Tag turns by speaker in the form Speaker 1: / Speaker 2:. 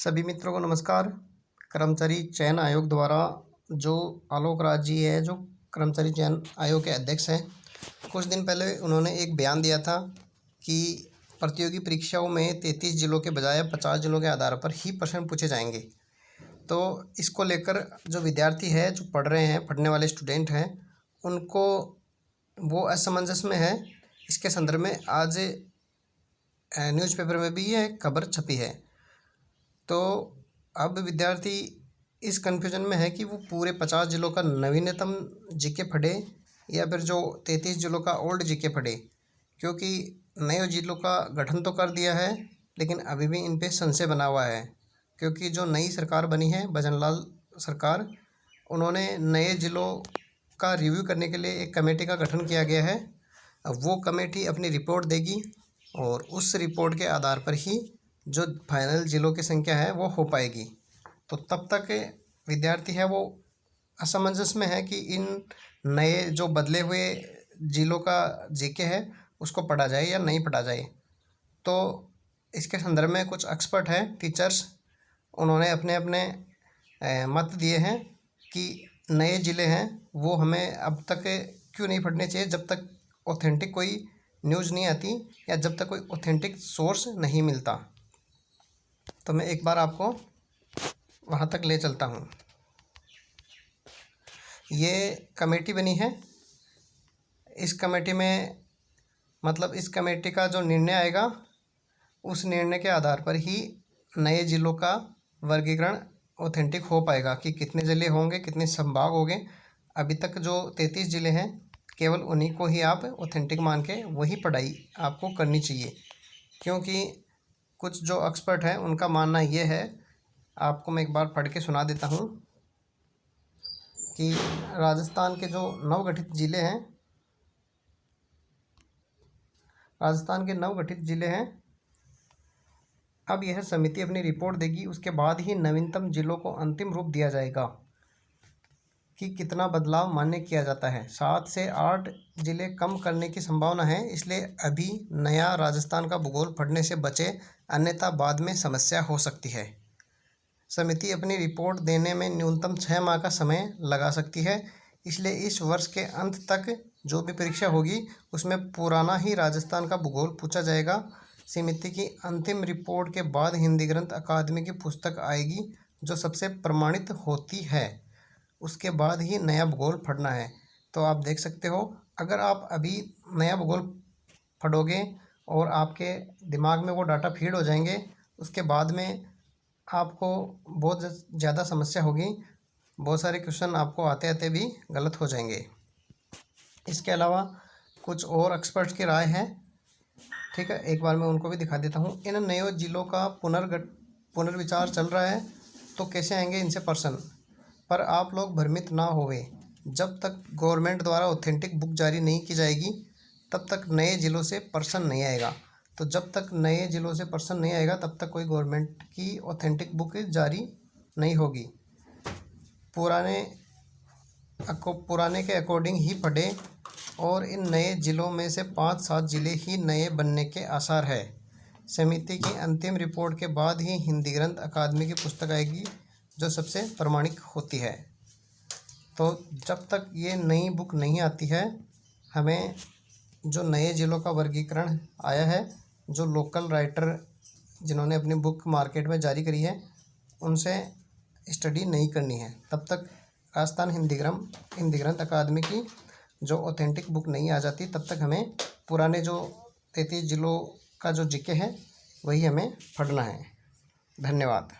Speaker 1: सभी मित्रों को नमस्कार। कर्मचारी चयन आयोग द्वारा जो आलोक राज जी है, जो कर्मचारी चयन आयोग के अध्यक्ष हैं, कुछ दिन पहले उन्होंने एक बयान दिया था कि प्रतियोगी परीक्षाओं में 33 जिलों के बजाय 50 जिलों के आधार पर ही प्रश्न पूछे जाएंगे। तो इसको लेकर जो विद्यार्थी है, जो पढ़ रहे हैं, पढ़ने वाले स्टूडेंट हैं, उनको वो असमंजस में है। इसके संदर्भ में आज न्यूज़पेपर में भी यह खबर छपी है। तो अब विद्यार्थी इस कन्फ्यूजन में है कि वो पूरे 50 जिलों का नवीनतम जीके पढ़े या फिर जो 33 जिलों का ओल्ड जीके पढ़े, क्योंकि नए जिलों का गठन तो कर दिया है लेकिन अभी भी इन पे संशय बना हुआ है। क्योंकि जो नई सरकार बनी है, भजनलाल सरकार, उन्होंने नए जिलों का रिव्यू करने के लिए एक कमेटी का गठन किया गया है। अब वो कमेटी अपनी रिपोर्ट देगी और उस रिपोर्ट के आधार पर ही जो फाइनल जिलों की संख्या है वो हो पाएगी। तो तब तक विद्यार्थी है वो असमंजस में है कि इन नए जो बदले हुए जिलों का जीके है उसको पढ़ा जाए या नहीं पढ़ा जाए। तो इसके संदर्भ में कुछ एक्सपर्ट हैं, टीचर्स, उन्होंने अपने अपने मत दिए हैं कि नए ज़िले हैं वो हमें अब तक क्यों नहीं पढ़ने चाहिए जब तक ऑथेंटिक कोई न्यूज़ नहीं आती या जब तक कोई ऑथेंटिक सोर्स नहीं मिलता। तो मैं एक बार आपको वहाँ तक ले चलता हूँ। ये कमेटी बनी है। इस कमेटी में मतलब इस कमेटी का जो निर्णय आएगा उस निर्णय के आधार पर ही नए ज़िलों का वर्गीकरण ऑथेंटिक हो पाएगा कि कितने ज़िले होंगे, कितने संभाग होंगे। अभी तक जो 33 ज़िले हैं केवल उन्हीं को ही आप ऑथेंटिक मान के वही पढ़ाई आपको करनी चाहिए। क्योंकि कुछ जो एक्सपर्ट हैं उनका मानना ये है, आपको मैं एक बार पढ़ के सुना देता हूँ कि राजस्थान के जो नवगठित ज़िले हैं, अब यह समिति अपनी रिपोर्ट देगी, उसके बाद ही नवीनतम जिलों को अंतिम रूप दिया जाएगा कि कितना बदलाव मान्य किया जाता है। 7 से 8 ज़िले कम करने की संभावना है, इसलिए अभी नया राजस्थान का भूगोल पढ़ने से बचे, अन्यथा बाद में समस्या हो सकती है। समिति अपनी रिपोर्ट देने में न्यूनतम 6 माह का समय लगा सकती है, इसलिए इस वर्ष के अंत तक जो भी परीक्षा होगी उसमें पुराना ही राजस्थान का भूगोल पूछा जाएगा। समिति की अंतिम रिपोर्ट के बाद हिंदी ग्रंथ अकादमी की पुस्तक आएगी जो सबसे प्रमाणित होती है, उसके बाद ही नया भूगोल पढ़ना है। तो आप देख सकते हो, अगर आप अभी नया भूगोल पढ़ोगे और आपके दिमाग में वो डाटा फीड हो जाएंगे, उसके बाद में आपको बहुत ज़्यादा समस्या होगी। बहुत सारे क्वेश्चन आपको आते आते भी गलत हो जाएंगे। इसके अलावा कुछ और एक्सपर्ट्स की राय है, ठीक है, एक बार मैं उनको भी दिखा देता हूँ। इन नए जिलों का पुनर्विचार चल रहा है, तो कैसे आएंगे इनसे पर्सन। पर आप लोग भ्रमित ना होवे, जब तक गवर्नमेंट द्वारा ऑथेंटिक बुक जारी नहीं की जाएगी तब तक नए ज़िलों से पर्सन नहीं आएगा। तो जब तक नए ज़िलों से पर्सन नहीं आएगा तब तक कोई गवर्नमेंट की ऑथेंटिक बुक जारी नहीं होगी। पुराने के अकॉर्डिंग ही पढ़े और इन नए ज़िलों में से 5-7 ज़िले ही नए बनने के आसार है। समिति की अंतिम रिपोर्ट के बाद ही हिंदी ग्रंथ अकादमी की पुस्तक आएगी जो सबसे प्रमाणिक होती है। तो जब तक ये नई बुक नहीं आती है, हमें जो नए ज़िलों का वर्गीकरण आया है, जो लोकल राइटर जिन्होंने अपनी बुक मार्केट में जारी करी है, उनसे स्टडी नहीं करनी है। तब तक राजस्थान हिंदी ग्रंथ अकादमी की जो ऑथेंटिक बुक नहीं आ जाती, तब तक हमें पुराने जो 33 जिलों का जो जीके है वही हमें पढ़ना है। धन्यवाद।